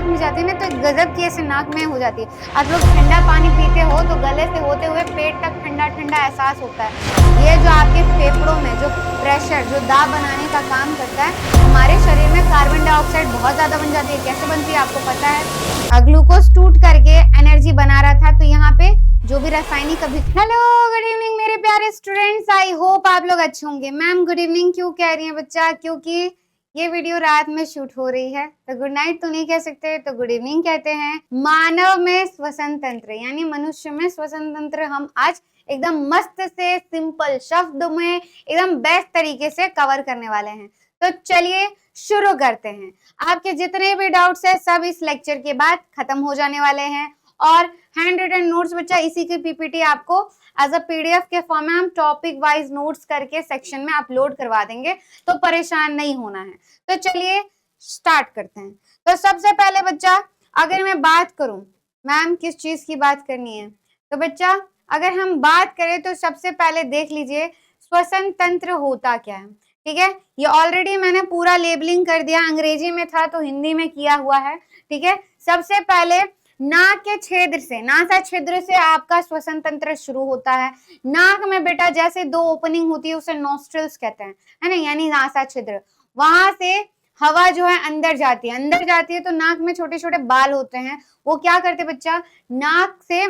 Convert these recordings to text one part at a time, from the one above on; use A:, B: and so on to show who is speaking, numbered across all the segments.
A: में जाती है ना तो एक गजब की ऐसे नाक में हो जाती है। आप लोग ठंडा पानी पीते हो तो गले से होते हुए पेट तक ठंडा ठंडा एहसास होता है। ये जो आपके फेफड़ों में जो प्रेशर जो दाब बनाने का काम करता है, हमारे शरीर में कार्बन डाइऑक्साइड बहुत ज्यादा बन जाती है। कैसे बनती है आपको पता है? ग्लूकोज टूट करके एनर्जी बना रहा था, तो यहाँ पे जो भी रासायनिक हेलो गुड इवनिंग मेरे प्यारे स्टूडेंट्स, आई होप आप लोग अच्छे होंगे। मैम गुड इवनिंग क्यों कह रही है बच्चा? क्योंकि ये वीडियो रात में शूट हो रही है, तो गुड नाइट तो नहीं कह सकते, तो गुड इवनिंग कहते हैं। मानव में श्वसन तंत्र यानी मनुष्य में श्वसन तंत्र हम आज एकदम मस्त से सिंपल शब्द में एकदम बेस्ट तरीके से कवर करने वाले हैं। तो चलिए शुरू करते हैं। आपके जितने भी डाउट्स है सब इस लेक्चर के बाद खत्म हो जाने वाले हैं, और हैंड रिटन नोट्स बच्चा इसी की पीपीटी आपको एज अ पीडीएफ के फॉर्म में हम टॉपिक वाइज नोट्स करके सेक्शन में अपलोड करवा देंगे, तो परेशान नहीं होना है। तो चलिए स्टार्ट करते हैं। तो सबसे पहले बच्चा अगर मैं बात करूं, मैम किस चीज की बात करनी है, तो बच्चा अगर हम बात करें तो सबसे पहले देख लीजिए श्वसन तंत्र होता क्या है। ठीक है, ये ऑलरेडी मैंने पूरा लेबलिंग कर दिया, अंग्रेजी में था तो हिंदी में किया हुआ है। ठीक है, सबसे पहले नाक के छिद्र से, नासा छिद्र से आपका श्वसन तंत्र शुरू होता है। नाक में बेटा जैसे दो ओपनिंग होती है उसे नॉस्ट्रल्स कहते हैं, है ना, यानी नासा छिद्र। वहां से हवा जो है अंदर जाती है, अंदर जाती है तो नाक में छोटे छोटे बाल होते हैं, वो क्या करते बच्चा, नाक से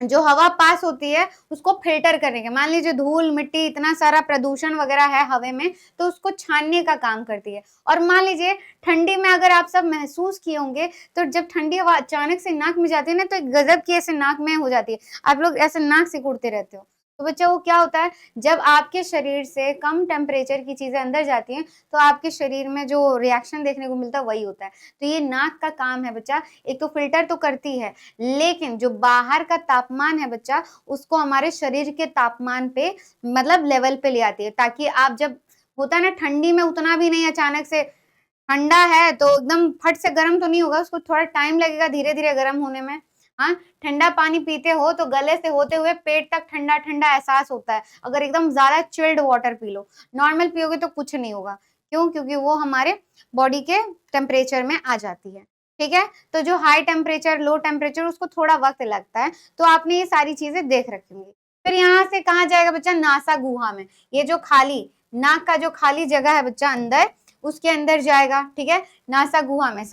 A: जो हवा पास होती है उसको फिल्टर करने के, मान लीजिए धूल मिट्टी इतना सारा प्रदूषण वगैरह है हवा में, तो उसको छानने का काम करती है। और मान लीजिए ठंडी में अगर आप सब महसूस किए होंगे तो जब ठंडी हवा अचानक से नाक में जाती है ना तो एक गजब की ऐसे नाक में हो जाती है, आप लोग ऐसे नाक से घूरते रहते हो। तो बच्चा वो क्या होता है, जब आपके शरीर से कम टेम्परेचर की चीजें अंदर जाती हैं तो आपके शरीर में जो रिएक्शन देखने को मिलता है वही होता है। तो ये नाक का काम है बच्चा, एक तो फिल्टर तो करती है, लेकिन जो बाहर का तापमान है बच्चा उसको हमारे शरीर के तापमान पे मतलब लेवल पे ले आती है, ताकि आप जब होता है ना ठंडी में उतना भी नहीं, अचानक से ठंडा है तो एकदम फट से गर्म तो नहीं होगा, उसको थोड़ा टाइम लगेगा धीरे धीरे गर्म होने में। हाँ, ठंडा पानी पीते हो तो गले से होते हुए पेट तक ठंडा ठंडा एहसास होता है। अगर एकदम ज्यादा chilled water P low, normal पियोगे तो कुछ नहीं होगा। क्यों? क्योंकि वो हमारे बॉडी के टेम्परेचर में आ जाती है। ठीक है, तो जो हाई टेम्परेचर लो टेम्परेचर उसको थोड़ा वक्त लगता है, तो आपने ये सारी चीजें देख रखी होंगी। फिर यहाँ से कहाँ जाएगा बच्चा, नासा गुहा में, ये जो खाली नाक का जो खाली जगह है बच्चा अंदर, उसके अंदर जाएगा। ठीक है, नासा गुहा में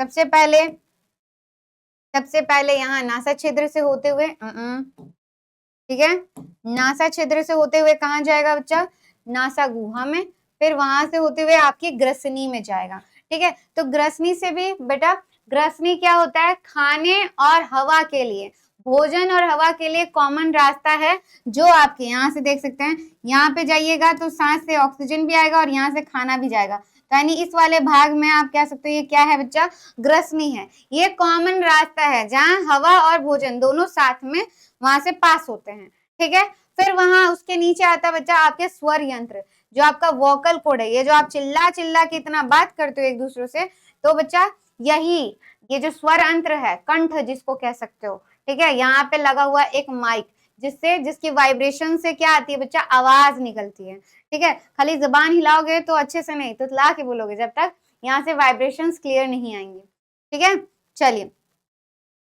A: सबसे पहले यहाँ नासा छिद्र से होते हुए ठीक है, नासा छिद्र से होते हुए कहाँ जाएगा बच्चा, नासा गुहा में, फिर वहां से होते हुए आपकी ग्रसनी में जाएगा। ठीक है, तो ग्रसनी से भी बेटा, ग्रसनी क्या होता है, खाने और हवा के लिए, भोजन और हवा के लिए कॉमन रास्ता है, जो आपके यहाँ से देख सकते हैं, यहाँ पे जाइएगा तो सांस से ऑक्सीजन भी आएगा और यहाँ से खाना भी जाएगा, यानी इस वाले भाग में आप कह सकते हो ये क्या है बच्चा, ग्रसनी है। ये कॉमन रास्ता है जहाँ हवा और भोजन दोनों साथ में वहां से पास होते हैं। ठीक है, फिर वहां उसके नीचे आता है बच्चा आपके स्वर यंत्र, जो आपका वोकल कोड है, ये जो आप चिल्ला चिल्ला के इतना बात करते हो एक दूसरे से, तो बच्चा यही ये जो स्वर यंत्र है, कंठ जिसको कह सकते हो। ठीक है, यहाँ पे लगा हुआ एक माइक, जिसकी वाइब्रेशन से क्या आती है बच्चा, आवाज निकलती है। ठीक है, खाली जबान हिलाओगे तो अच्छे से नहीं, तो ला के बोलोगे जब तक यहाँ से वाइब्रेशंस क्लियर नहीं आएंगी। ठीक है, चलिए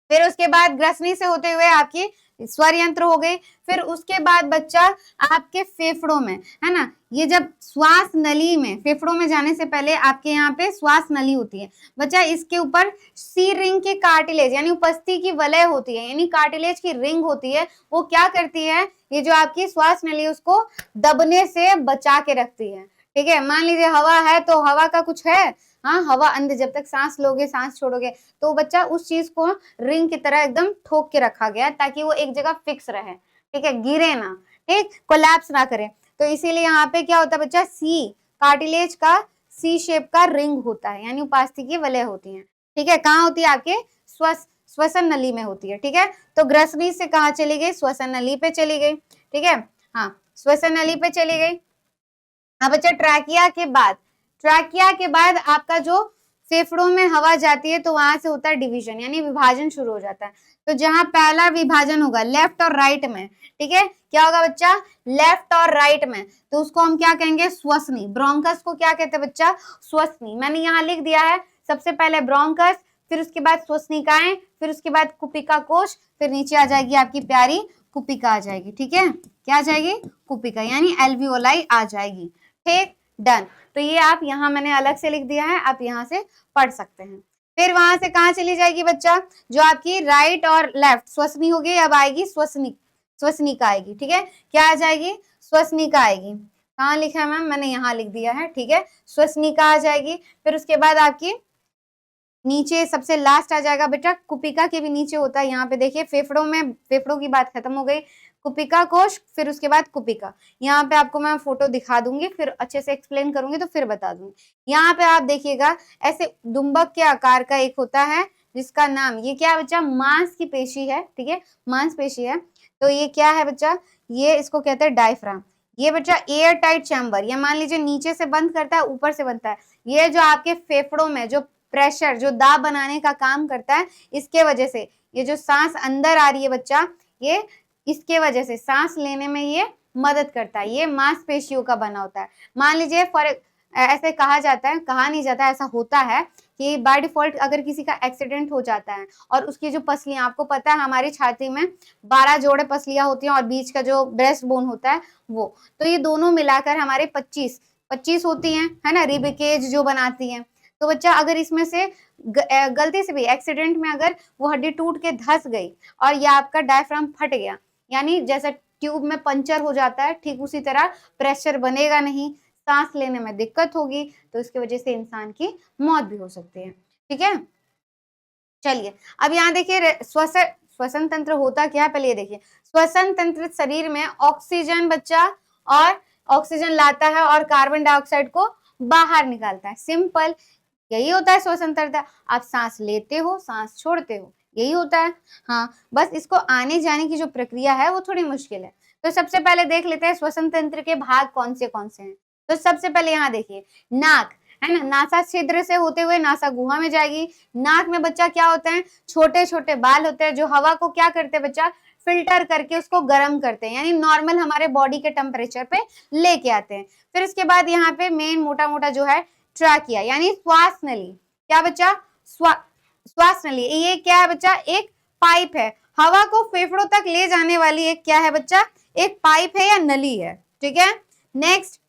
A: फिर उसके बाद ग्रसनी से होते हुए आपकी स्वर यंत्र हो गई। फिर उसके बाद बच्चा आपके फेफड़ों में, है ना, ये जब श्वास नली में, फेफड़ों में जाने से पहले आपके यहाँ पे श्वास नली होती है बच्चा, इसके ऊपर सी रिंग की कार्टिलेज यानी उपस्थि की वलय होती है, यानी कार्टिलेज की रिंग होती है, वो क्या करती है, ये जो आपकी श्वास नली उसको दबने से बचा के रखती है। ठीक है, मान लीजिए हवा है तो हवा का कुछ है, हाँ हवा अंदर, जब तक सांस लोगे सांस छोड़ोगे, तो बच्चा उस चीज को रिंग की तरह एकदम ठोक के रखा गया ताकि वो एक जगह फिक्स रहे। ठीक है, गिरे ना, ठीक, कोलैप्स ना करे। तो इसीलिए यहाँ पे क्या होता है बच्चा, सी कार्टिलेज का सी शेप का रिंग होता है, यानी उपास्थि की वलय होती है। ठीक है, कहाँ होती है, आपके श्वसन नली में होती है। ठीक है, तो ग्रसनी से कहाँ चली गई, श्वसन नली पे चली गई। ठीक है, हाँ श्वसन नली पे चली गई। हाँ बच्चा, ट्रैकिया के बाद आपका जो फेफड़ों में हवा जाती है तो वहां से होता है डिवीजन, यानी विभाजन शुरू हो जाता है। तो जहां पहला विभाजन होगा लेफ्ट और राइट में, ठीक है, क्या होगा बच्चा, लेफ्ट और राइट में, तो उसको हम क्या कहेंगे, श्वसनी। ब्रोंकस को क्या कहते हैं बच्चा, श्वसनी। मैंने यहाँ लिख दिया है, सबसे पहले ब्रोंकस, फिर उसके बाद श्वसनिकाएं, फिर उसके बाद कुपिका कोश, फिर नीचे आ जाएगी आपकी प्यारी कुपिका आ जाएगी। ठीक है, क्या आ जाएगी? कुपिका, यानी एल्वियोलाई आ जाएगी। ठीक, डन। तो ये आप यहाँ मैंने अलग से लिख दिया है, आप यहाँ से पढ़ सकते हैं। फिर वहां से कहाँ चली जाएगी बच्चा? जो आपकी राइट और लेफ्ट श्वसनी हो गई, अब आएगी श्वसनिक, श्वसनिका आएगी। ठीक है, क्या आ जाएगी? श्वसनिका आएगी। कहाँ लिखा है मैम? मैंने यहाँ लिख दिया है। ठीक है, श्वसनिका आ जाएगी। फिर उसके बाद आपकी नीचे सबसे लास्ट आ जाएगा बेटा कुपिका के भी नीचे होता है। यहाँ पे देखिए फेफड़ों में, फेफड़ों की बात खत्म हो गई, कुपिका कोश, फिर उसके बाद कुपिका। यहाँ पे आपको मैं फोटो दिखा दूंगी, फिर अच्छे से एक्सप्लेन करूंगी तो फिर बता दूंगी। यहाँ पे आप देखिएगा ऐसे दुम्बक के आकार का एक होता है जिसका नाम, ये क्या है बच्चा? मांस की पेशी है। ठीक है, मांस पेशी है। तो ये क्या है बच्चा? ये इसको कहते हैं डायफ्राम। ये बच्चा एयर टाइट चैम्बर, या मान लीजिए नीचे से बंद करता है, ऊपर से बनता है। ये जो आपके फेफड़ों में जो प्रेशर, जो दाब बनाने का काम करता है, इसके वजह से ये जो सांस अंदर आ रही है बच्चा, ये इसके वजह से सांस लेने में ये मदद करता है। ये मांसपेशियों का बना होता है। मान लीजिए ऐसे कहा जाता है, कहा नहीं जाता, ऐसा होता है कि बाय डिफॉल्ट अगर किसी का एक्सीडेंट हो जाता है और उसकी जो पसलियां, आपको पता है हमारी छाती में 12 जोड़े पसलियां होती हैं और बीच का जो ब्रेस्ट बोन होता है वो, तो ये दोनों मिलाकर हमारे 25 होती हैं, है ना, रिब केज जो बनाती हैं। तो बच्चा अगर इसमें से गलती से भी एक्सीडेंट में अगर वो हड्डी टूट के धंस गई और ये आपका डायफ्राम फट गया, यानी जैसा ट्यूब में पंचर हो जाता है, ठीक उसी तरह प्रेशर बनेगा नहीं, सांस लेने में दिक्कत होगी, तो इसकी वजह से इंसान की मौत भी हो सकती है। ठीक है, चलिए अब यहाँ देखिए श्वसन तंत्र होता क्या है, पहले ये देखिए। श्वसन तंत्र शरीर में ऑक्सीजन बच्चा और ऑक्सीजन लाता है और कार्बन डाइऑक्साइड को बाहर निकालता है। सिंपल, यही होता है श्वसन तंत्र। आप सांस लेते हो, सांस छोड़ते हो, यही होता है। हाँ, बस इसको आने जाने की जो प्रक्रिया है वो थोड़ी मुश्किल है। तो सबसे पहले देख लेते हैं श्वसन तंत्र के भाग कौन से हैं। तो सबसे पहले यहाँ देखिए नाक, है ना, नासा छिद्र से होते हुए नासा गुहा में जाएगी। नाक में बच्चा क्या होता है? छोटे छोटे बाल होते हैं जो हवा को क्या करते हैं बच्चा? फिल्टर करके उसको गर्म करते हैं, यानी नॉर्मल हमारे बॉडी के टेम्परेचर पे लेके आते हैं। फिर इसके बाद यहाँ पे मेन मोटा मोटा जो है ट्रैकिया, यानी श्वास नली। क्या बच्चा? श्वास नली। ये क्या है बच्चा? एक पाइप है, हवा को फेफड़ों तक ले जाने वाली एक क्या है बच्चा? एक पाइप है या नली है। ठीक है, नेक्स्ट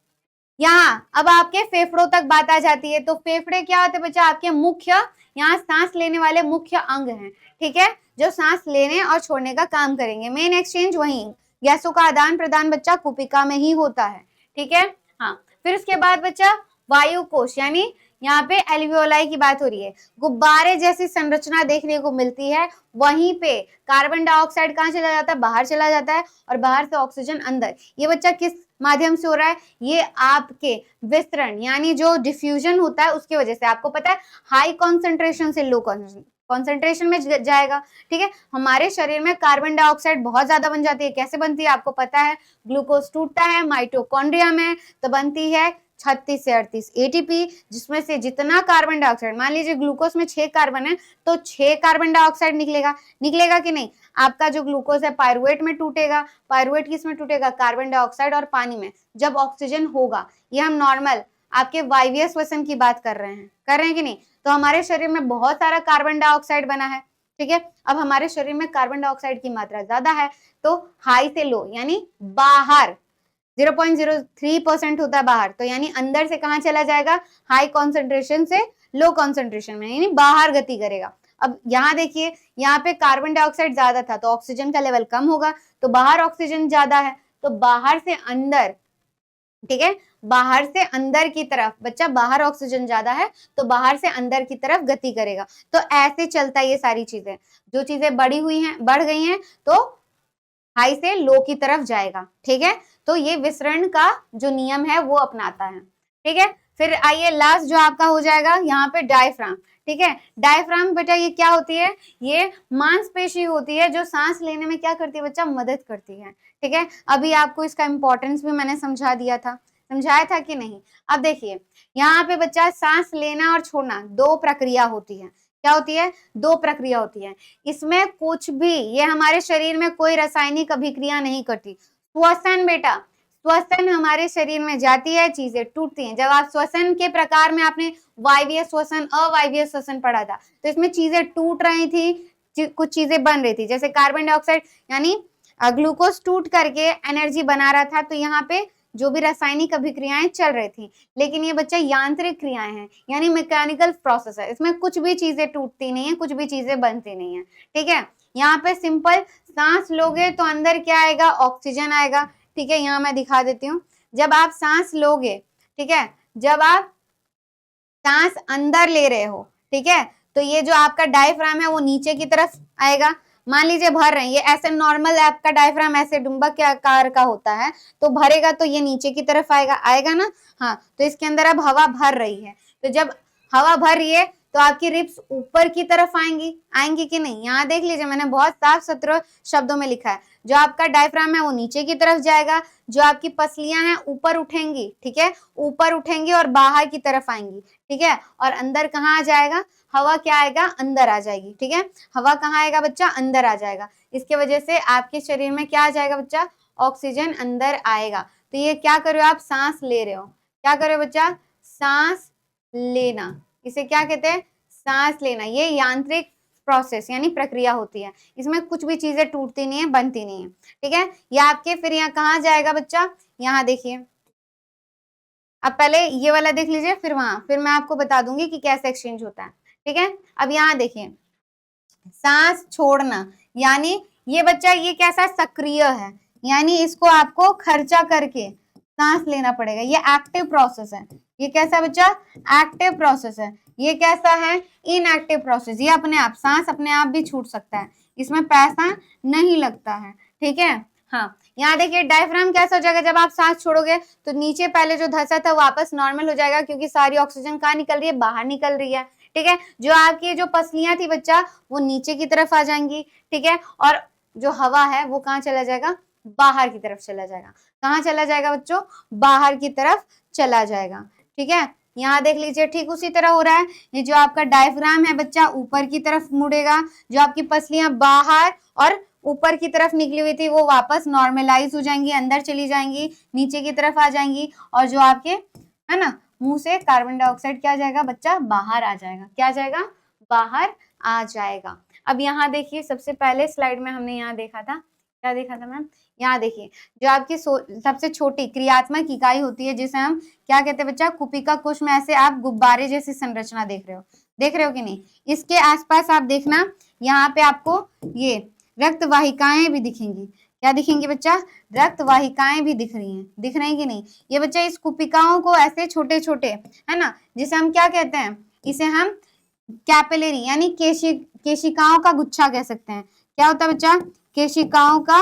A: यहाँ अब आपके फेफड़ों तक बात आ जाती है। तो फेफड़े क्या होते हैं बच्चा? आपके मुख्य, यहाँ सांस लेने वाले मुख्य अंग हैं। ठीक है, जो सांस लेने और छोड़ने का काम करेंगे। मेन एक्सचेंज वही, गैसों का आदान प्रदान बच्चा कुपिका में ही होता है। ठीक है, हाँ। फिर उसके बाद बच्चा वायु कोश, यानी यहाँ पे एल्वियोलाई की बात हो रही है। गुब्बारे जैसी संरचना देखने को मिलती है। वहीं पे कार्बन डाइऑक्साइड कहाँ चला जाता है? बाहर चला जाता है, और बाहर से ऑक्सीजन अंदर। ये बच्चा किस माध्यम से हो रहा है? ये आपके विस्तरण, यानी जो डिफ्यूजन होता है उसकी वजह से। आपको पता है हाई कॉन्सेंट्रेशन से लो कॉन्सेंट्रेशन में जाएगा। ठीक है, हमारे शरीर में कार्बन डाइऑक्साइड बहुत ज्यादा बन जाती है। कैसे बनती है आपको पता है? ग्लूकोज टूटता है माइटोकॉन्ड्रिया में, तो बनती है 36 से 38 एटीपी, जिसमें से जितना कार्बन डाइऑक्साइड, मान लीजिए ग्लूकोज में 6 कार्बन है तो 6 कार्बन डाइऑक्साइड निकलेगा कि नहीं? आपका जो ग्लूकोज है पायरुवेट में टूटेगा। पायरुवेट किस में टूटेगा? कार्बन डाइऑक्साइड और पानी में, जब ऑक्सीजन होगा। ये हम नॉर्मल आपके वायवीय श्वसन की बात कर रहे हैं कि नहीं? तो हमारे शरीर में बहुत सारा कार्बन डाइऑक्साइड बना है। ठीक है, अब हमारे शरीर में कार्बन डाइऑक्साइड की मात्रा ज्यादा है, तो हाई से लो, यानी बाहर 0.03% होता है बाहर, तो यानी अंदर से कहाँ चला जाएगा? हाई कॉन्सेंट्रेशन से लो कॉन्सेंट्रेशन में, यानी बाहर गति करेगा। अब यहाँ देखिए, यहाँ पे कार्बन डाइऑक्साइड ज्यादा था तो ऑक्सीजन का लेवल कम होगा, तो बाहर ऑक्सीजन ज्यादा है तो बाहर से अंदर। ठीक है, बाहर से अंदर की तरफ बच्चा, बाहर ऑक्सीजन ज्यादा है तो बाहर से अंदर की तरफ गति करेगा। तो ऐसे चलता है ये सारी चीजें। जो चीजें बढ़ गई हैं तो हाई से लो की तरफ जाएगा। ठीक है, तो ये विसरण का जो नियम है वो अपनाता है। ठीक है, फिर आइए लास्ट जो आपका हो जाएगा यहाँ पे डायफ्राम। ठीक है, डायफ्राम बेटा ये क्या होती है? ये मांसपेशी होती है जो सांस लेने में क्या करती है बच्चा? मदद करती है। ठीक है, अभी आपको इसका इंपॉर्टेंस भी मैंने समझाया था कि नहीं? अब देखिए यहाँ पे बच्चा सांस लेना और छोड़ना 2 प्रक्रिया होती है। क्या होती है? 2 प्रक्रिया होती है। इसमें कुछ भी, ये हमारे शरीर में कोई रासायनिक अभिक्रिया नहीं करती। श्वसन बेटा, श्वसन हमारे शरीर में जाती है, चीजें टूटती हैं। जब आप श्वसन के प्रकार में आपने वायवीय श्वसन, अवायवीय श्वसन पढ़ा था। तो इसमें चीजें टूट रही थी, कुछ चीजें बन रही थी, जैसे कार्बन डाइऑक्साइड यानी ग्लूकोज टूट करके एनर्जी बना रहा था, तो यहाँ पे जो भी रासायनिक अभिक्रियाएं चल रही थी। लेकिन ये बच्चा यांत्रिक क्रियाएं हैं, यानी मैकेनिकल प्रोसेस है, इसमें कुछ भी चीजें टूटती नहीं है, कुछ भी चीजें बनती नहीं है। ठीक है, यहाँ पे सिंपल सांस लोगे तो अंदर क्या आएगा, ऑक्सीजन आएगा। ठीक है, यहाँ मैं दिखा देती हूँ। जब आप सांस लोगे, ठीक है, जब आप सांस अंदर ले रहे हो, ठीक है, तो ये जो आपका डायफ्राम है वो नीचे की तरफ आएगा। मान लीजिए भर रहे हैं, ये ऐसे नॉर्मल आपका डायफ्राम ऐसे डुम्बक के आकार का होता है, तो भरेगा तो ये नीचे की तरफ आएगा, आएगा ना। हाँ, तो इसके अंदर अब हवा भर रही है, तो जब हवा भर रही है तो आपकी रिब्स ऊपर की तरफ आएंगी, आएंगी कि नहीं। यहाँ देख लीजिए, मैंने बहुत साफ सुथरे शब्दों में लिखा है, जो आपका डायफ्राम है वो नीचे की तरफ जाएगा, जो आपकी पसलियां हैं ऊपर उठेंगी, ठीक है, ऊपर उठेंगी और बाहर की तरफ आएंगी। ठीक है, और अंदर कहाँ आ जाएगा, हवा क्या आएगा, अंदर आ जाएगी। ठीक है, हवा कहाँ आएगा बच्चा, अंदर आ जाएगा। इसके वजह से आपके शरीर में क्या आ जाएगा बच्चा, ऑक्सीजन अंदर आएगा। तो ये क्या कर रहे हो आप, सांस ले रहे हो, क्या कर रहे हो बच्चा, सांस लेना, इसे क्या कहते हैं, सांस लेना। ये यांत्रिक प्रोसेस यानी प्रक्रिया होती है, इसमें कुछ भी चीजें टूटती नहीं है, बनती नहीं है। ठीक है, ये आपके फिर यहाँ कहाँ जाएगा बच्चा, यहाँ देखिए, अब पहले ये वाला देख लीजिए, फिर वहां, फिर मैं आपको बता दूंगी कि कैसे एक्सचेंज होता है। ठीक है, अब यहाँ देखिए, सांस छोड़ना, यानी ये बच्चा ये कैसा सक्रिय है, यानी इसको आपको खर्चा करके सांस लेना पड़ेगा, ये एक्टिव प्रोसेस है। ये कैसा बच्चा, एक्टिव प्रोसेस है। ये कैसा है, इनएक्टिव प्रोसेस, ये अपने आप, सांस अपने आप भी छूट सकता है, इसमें पैसा नहीं लगता है। ठीक है, हाँ, यहाँ देखिए डायफ्राम कैसा हो जाएगा, जब आप सांस छोड़ोगे तो नीचे पहले जो धसा था वापस नॉर्मल हो जाएगा, क्योंकि सारी ऑक्सीजन कहाँ निकल रही है, बाहर निकल रही है। ठीक है, जो आपकी जो पसलियां थी बच्चा वो नीचे की तरफ आ जाएंगी। ठीक है, और जो हवा है वो कहाँ चला जाएगा, बाहर की तरफ चला जाएगा। कहाँ चला जाएगा बच्चों, बाहर की तरफ चला जाएगा। ठीक है, यहाँ देख लीजिए, ठीक उसी तरह हो रहा है। ये जो आपका डायफ्राम है बच्चा ऊपर की तरफ मुड़ेगा, जो आपकी पसलियां बाहर और ऊपर की तरफ निकली हुई थी वो वापस नॉर्मलाइज हो जाएंगी, अंदर चली जाएंगी, नीचे की तरफ आ जाएंगी, और जो आपके है ना मुंह से कार्बन डाइऑक्साइड क्या जाएगा बच्चा, बाहर आ जाएगा। क्या जाएगा, बाहर आ जाएगा। अब यहाँ देखिए, सबसे पहले स्लाइड में हमने यहाँ देखा था, क्या देखा था मैम, यहाँ देखिए, जो आपकी सबसे छोटी क्रियात्मक इकाई होती है, जिसे हम क्या कहते हैं बच्चा, कुपिका कोश में ऐसे आप गुब्बारे जैसी संरचना देख रहे हो, देख रहे हो कि नहीं। इसके आसपास आप देखना, यहाँ पे आपको ये रक्त वाहिकाएं भी दिखेंगी। क्या दिखेंगी बच्चा, रक्त वाहिकाएं भी दिख रही हैं, दिख रही कि नहीं। ये बच्चा इस कुपिकाओं को ऐसे छोटे छोटे, है ना, जिसे हम क्या कहते हैं, इसे हम कैपिलरी यानी केशिकाओं का गुच्छा कह सकते हैं। क्या होता है बच्चा, केशिकाओं का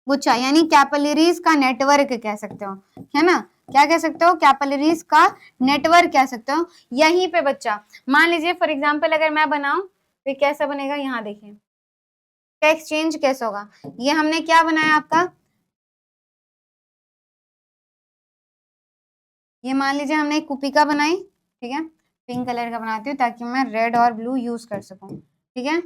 A: गुच्छा, यानी कैपिलरीज का नेटवर्क कह सकते हो, है ना, क्या कह सकते हो, कैपिलरीज का नेटवर्क कह सकते हो। यहीं पे बच्चा, मान लीजिए फॉर एग्जांपल अगर मैं बनाऊं तो कैसा बनेगा, यहाँ देखिए एक्सचेंज कैसा होगा। ये हमने क्या बनाया आपका, ये मान लीजिए हमने एक कुपिका बनाई, ठीक है, पिंक कलर का बनाती हूँ ताकि मैं रेड और ब्लू यूज कर सकूं। ठीक है,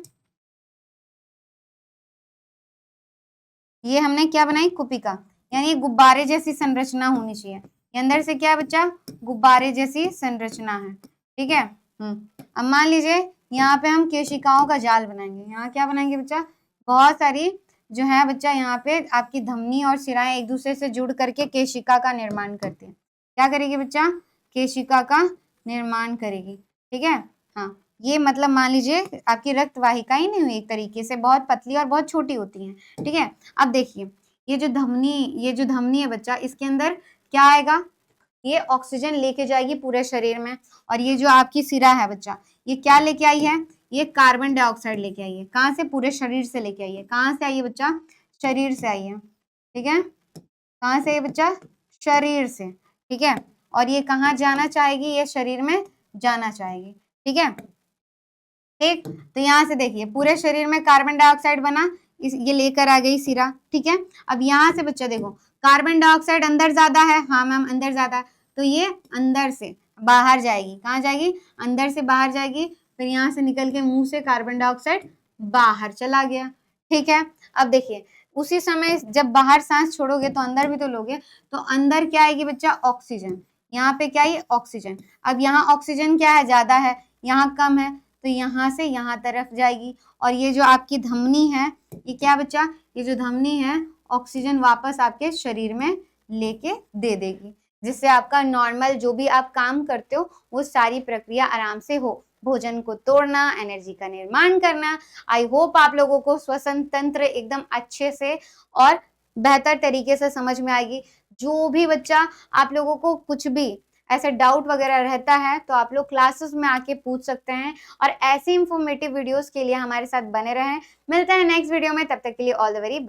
A: ये हमने क्या बनाई, कुपिका, यानी गुब्बारे जैसी संरचना होनी चाहिए। ये अंदर से क्या है बच्चा, गुब्बारे जैसी संरचना है। ठीक है, अब मान लीजिए यहाँ पे हम केशिकाओं का जाल बनाएंगे। यहाँ क्या बनाएंगे बच्चा, बहुत सारी जो है बच्चा, यहाँ पे आपकी धमनी और सिराएं एक दूसरे से जुड़ करके केशिका का निर्माण करती है। क्या करेगी बच्चा, केशिका का निर्माण करेगी। ठीक है, हाँ, ये मतलब मान लीजिए आपकी रक्त वाहिका ही नहीं हुई, एक तरीके से बहुत पतली और बहुत छोटी होती हैं। ठीक है, अब देखिए ये जो धमनी है बच्चा, इसके अंदर क्या आएगा, ये ऑक्सीजन लेके जाएगी पूरे शरीर में। और ये जो आपकी सिरा है बच्चा, ये क्या लेके आई है, ये कार्बन डाइऑक्साइड लेके आई है। कहाँ से, पूरे शरीर से लेके आई है। कहाँ से आई है बच्चा, शरीर से आई है। ठीक है, कहाँ से है बच्चा, शरीर से। ठीक है, और ये कहाँ जाना चाहेगी, ये शरीर में जाना चाहेगी। ठीक है, ठीक, तो यहाँ से देखिए पूरे शरीर में कार्बन डाइऑक्साइड बना, ये लेकर आ गई सिरा। ठीक है, अब यहाँ से बच्चा देखो, कार्बन डाइऑक्साइड अंदर ज्यादा है, हाँ मैम अंदर ज्यादा है, तो ये अंदर से बाहर जाएगी। कहाँ जाएगी, अंदर से बाहर जाएगी, फिर यहाँ से निकल के मुंह से कार्बन डाइऑक्साइड बाहर चला गया। ठीक है, अब देखिए उसी समय जब बाहर सांस छोड़ोगे तो अंदर भी तो लोगे, तो अंदर क्या आएगी बच्चा, ऑक्सीजन। यहाँ पे क्या है, ऑक्सीजन। अब यहाँ ऑक्सीजन क्या है, ज्यादा है, यहाँ कम है, तो यहाँ से यहाँ तरफ जाएगी। और ये जो आपकी धमनी है, ये क्या बच्चा, ये जो धमनी है ऑक्सीजन वापस आपके शरीर में लेके दे देगी, जिससे आपका नॉर्मल जो भी आप काम करते हो वो सारी प्रक्रिया आराम से हो। भोजन को तोड़ना, एनर्जी का निर्माण करना। आई होप आप लोगों को श्वसन तंत्र एकदम अच्छे से और बेहतर तरीके से समझ में आएगी। जो भी बच्चा आप लोगों को कुछ भी ऐसे डाउट वगैरह रहता है तो आप लोग क्लासेस में आके पूछ सकते हैं, और ऐसी इंफॉर्मेटिव वीडियोस के लिए हमारे साथ बने रहें। मिलते हैं नेक्स्ट वीडियो में, तब तक के लिए ऑल द वेरी बेस्ट।